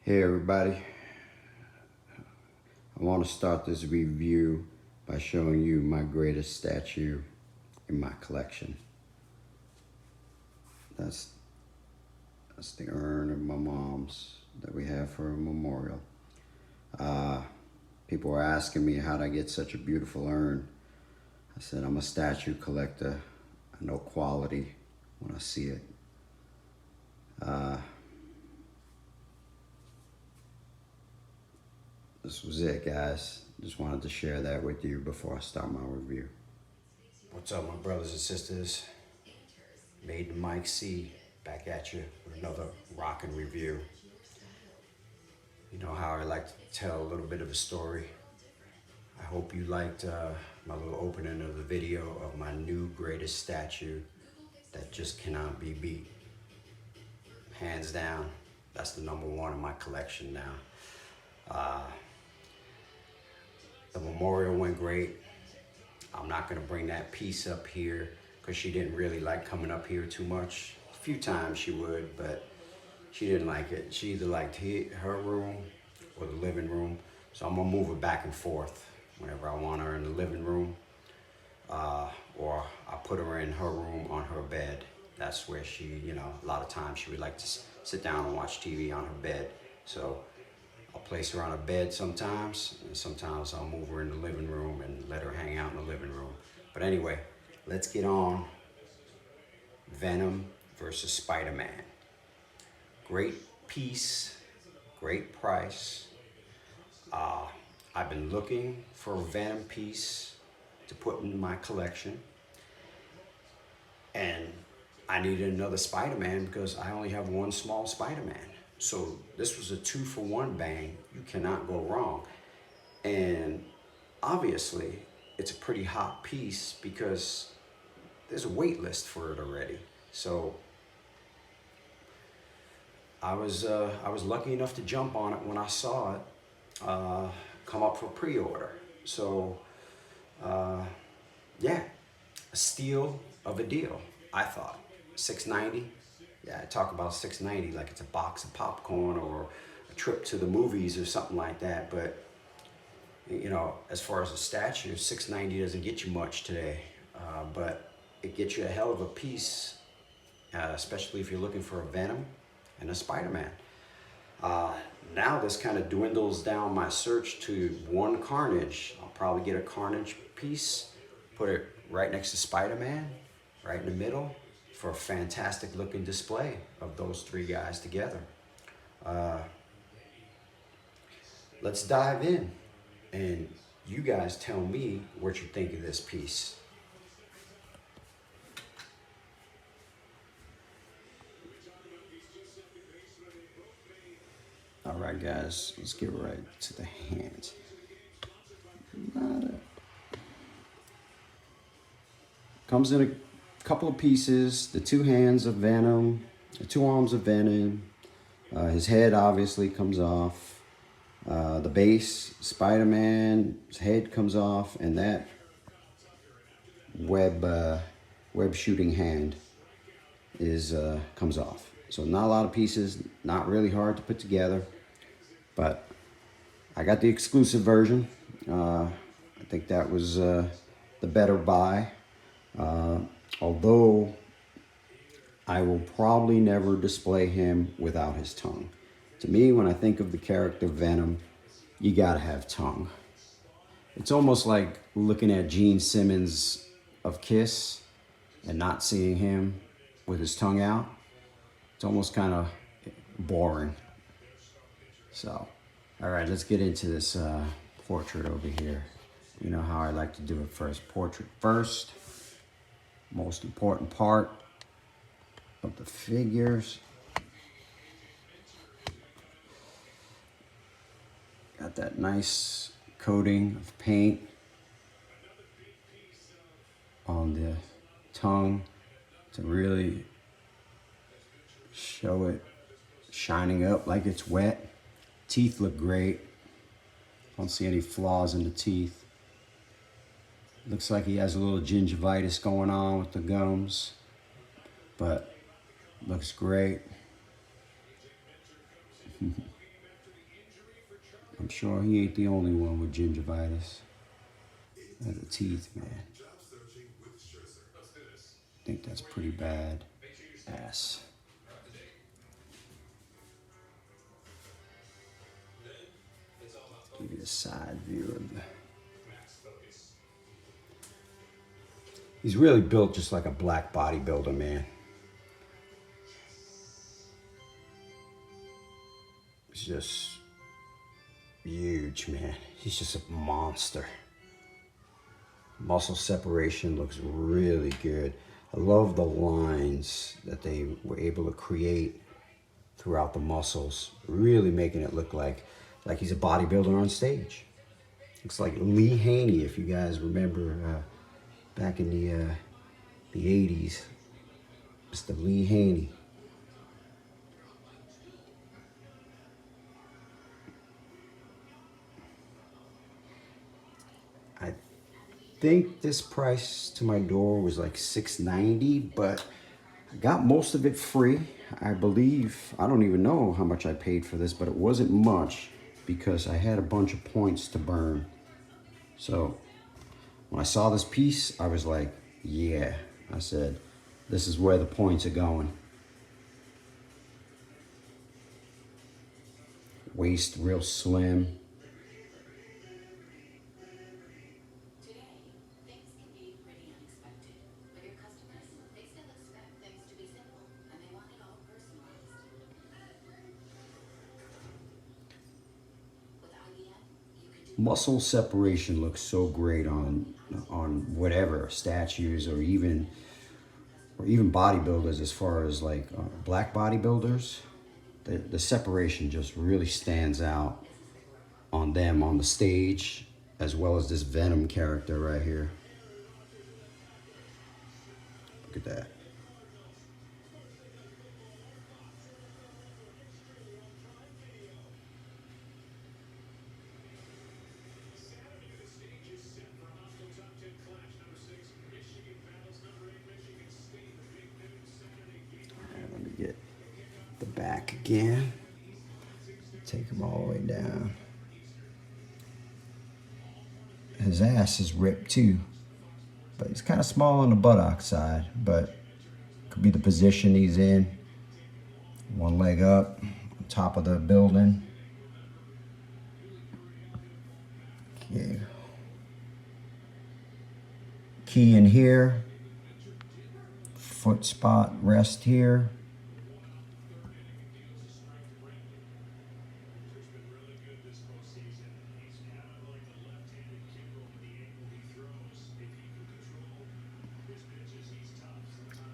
Hey everybody, I want to start this review by showing you my greatest statue in my collection. That's the urn of my mom's that we have for a memorial. People were asking me how'd I get such a beautiful urn. I said I'm a statue collector. I know quality when I see it. This was it, guys. Just wanted to share that with you before I start my review. What's up, my brothers and sisters? Made Mike C back at you with another rockin' review. You know how I like to tell a little bit of a story. I hope you liked my little opening of the video of my new greatest statue that just cannot be beat. Hands down, that's the #1 in my collection now. The memorial went great. I'm not gonna bring that piece up here because she didn't really like coming up here too much. A few times she would, but she didn't like it. She either liked her room or the living room. So I'm gonna move her back and forth whenever I want her in the living room, or I put her in her room on her bed. That's where she, a lot of times she would like to sit down and watch TV on her bed. So I'll place her on a bed sometimes, and sometimes I'll move her in the living room and let her hang out in the living room. But anyway, let's get on Venom versus Spider-Man. Great piece, great price. I've been looking for a Venom piece to put in my collection, and I needed another Spider-Man because I only have one small Spider-Man. So this was a 2-for-1 bang. You cannot go wrong. And obviously it's a pretty hot piece because there's a wait list for it already. So I was lucky enough to jump on it when I saw it come up for pre-order. So yeah, a steal of a deal, I thought. $6.90. Yeah, I talk about $6.90 like it's a box of popcorn or a trip to the movies or something like that. But as far as a statue, $6.90 doesn't get you much today, but it gets you a hell of a piece, especially if you're looking for a Venom and a Spider-Man. Now this kind of dwindles down my search to one Carnage. I'll probably get a Carnage piece, put it right next to Spider-Man, right in the middle, for a fantastic looking display of those three guys together. Let's dive in and you guys tell me what you think of this piece. All right, guys, let's get right to the hands. Comes in a couple of pieces, the two hands of Venom, the two arms of Venom, his head obviously comes off, the base, Spider-Man's head comes off, and that web shooting hand comes off. So not a lot of pieces, not really hard to put together, but I got the exclusive version. I think that was the better buy. Although I will probably never display him without his tongue. To me, when I think of the character Venom, you gotta have tongue. It's almost like looking at Gene Simmons of Kiss and not seeing him with his tongue out. It's almost kind of boring. So, all right, let's get into this portrait over here. You know how I like to do it first. Portrait first. Most important part of the figures. Got that nice coating of paint on the tongue to really show it shining up like it's wet. Teeth look great. Don't see any flaws in the teeth. Looks like he has a little gingivitis going on with the gums, but looks great. I'm sure he ain't the only one with gingivitis. And the teeth, man. I think that's pretty bad. Ass. Give you a side view of the... He's really built just like a black bodybuilder, man. He's just huge, man. He's just a monster. Muscle separation looks really good. I love the lines that they were able to create throughout the muscles, really making it look like he's a bodybuilder on stage. Looks like Lee Haney, if you guys remember back in the 80s. Mr. Lee Haney. I think this price to my door was like $6.90, but I got most of it free. I believe, I don't even know how much I paid for this, but it wasn't much because I had a bunch of points to burn. So when I saw this piece, I was like, yeah, I said, this is where the points are going. Waist real slim. Muscle separation looks so great on whatever statues or even bodybuilders. As far as like black bodybuilders, the separation just really stands out on them on the stage, as well as this Venom character right here. Look at that. Get the back again. Take him all the way down. His ass is ripped too, but he's kind of small on the buttock side, but could be the position he's in. One leg up on top of the building. Okay. Key in here. Foot spot rest here.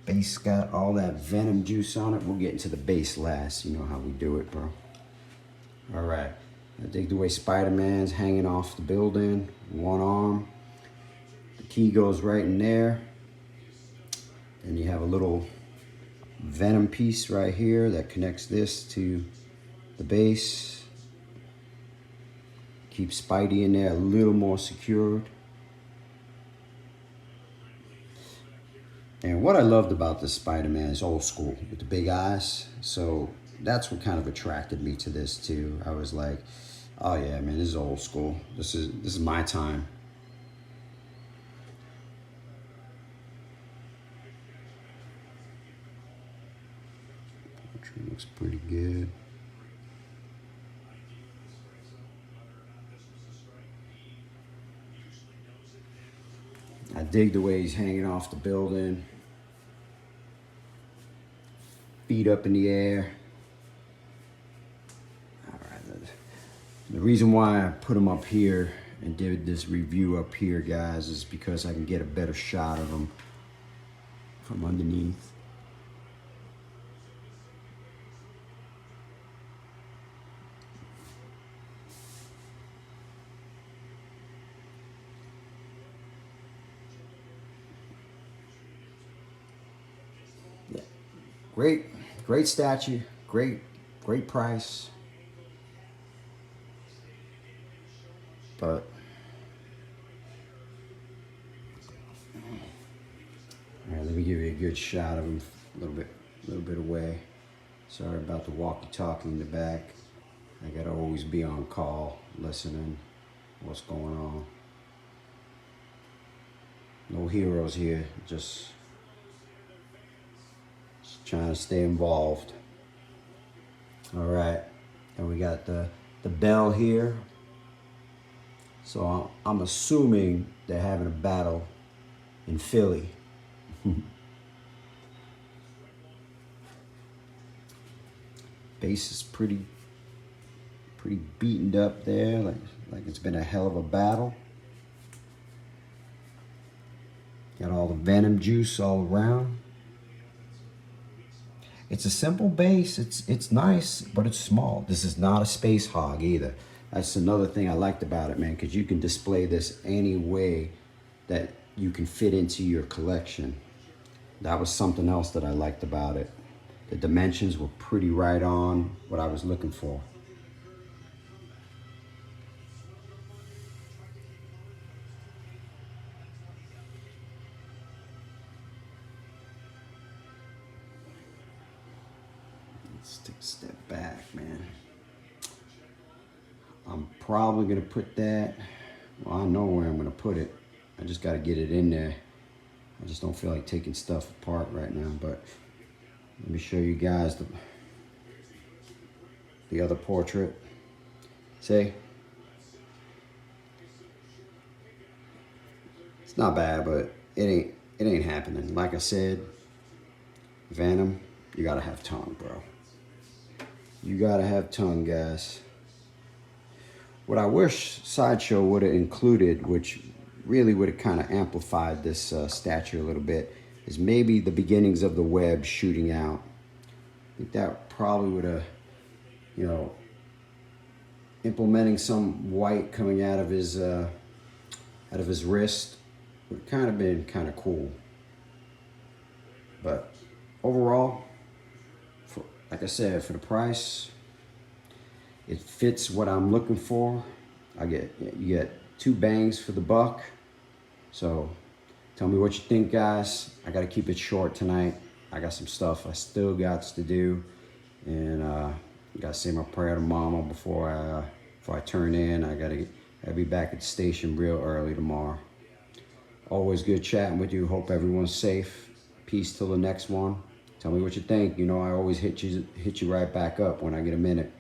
Base got all that venom juice on it. We'll get into the base last. You know how we do it, bro. All right. I dig the way Spider-Man's hanging off the building. One arm. The key goes right in there. And you have a little venom piece right here that connects this to the base. Keep Spidey in there a little more secured. And what I loved about this Spider-Man is old school with the big eyes. So that's what kind of attracted me to this too. I was like, oh yeah, man, this is old school. This is my time. Looks pretty good. I dig the way he's hanging off the building. Feet up in the air. All right. The reason why I put him up here and did this review up here, guys, is because I can get a better shot of him from underneath. Great statue, great price. But all right, let me give you a good shot of him a little bit away. Sorry about the walkie-talkie in the back. I gotta always be on call, listening what's going on. No heroes here, just trying to stay involved. All right, and we got the bell here. So I'm assuming they're having a battle in Philly. Base is pretty beaten up there, like it's been a hell of a battle. Got all the venom juice all around. It's a simple base. It's nice, but it's small. This is not a space hog either. That's another thing I liked about it, man, because you can display this any way that you can fit into your collection. That was something else that I liked about it. The dimensions were pretty right on what I was looking for. Let's take a step back, man. I'm probably gonna put that, well, I know where I'm gonna put it. I just gotta get it in there. I just don't feel like taking stuff apart right now, but let me show you guys the other portrait. See? It's not bad, but it ain't happening. Like I said, Venom, you gotta have tongue, bro. You gotta have tongue, guys. What I wish Sideshow would have included, which really would have kind of amplified this statue a little bit, is maybe the beginnings of the web shooting out. I think that probably would have, you know, implementing some white coming out of his wrist would kind of been kind of cool. But overall, like I said, for the price, it fits what I'm looking for. You get 2 bangs for the buck. So tell me what you think, guys. I gotta keep it short tonight. I got some stuff I still got to do, and I gotta say my prayer to Mama before I turn in. I'll be back at the station real early tomorrow. Always good chatting with you. Hope everyone's safe. Peace till the next one. Tell me what you think. You know, I always hit you right back up when I get a minute.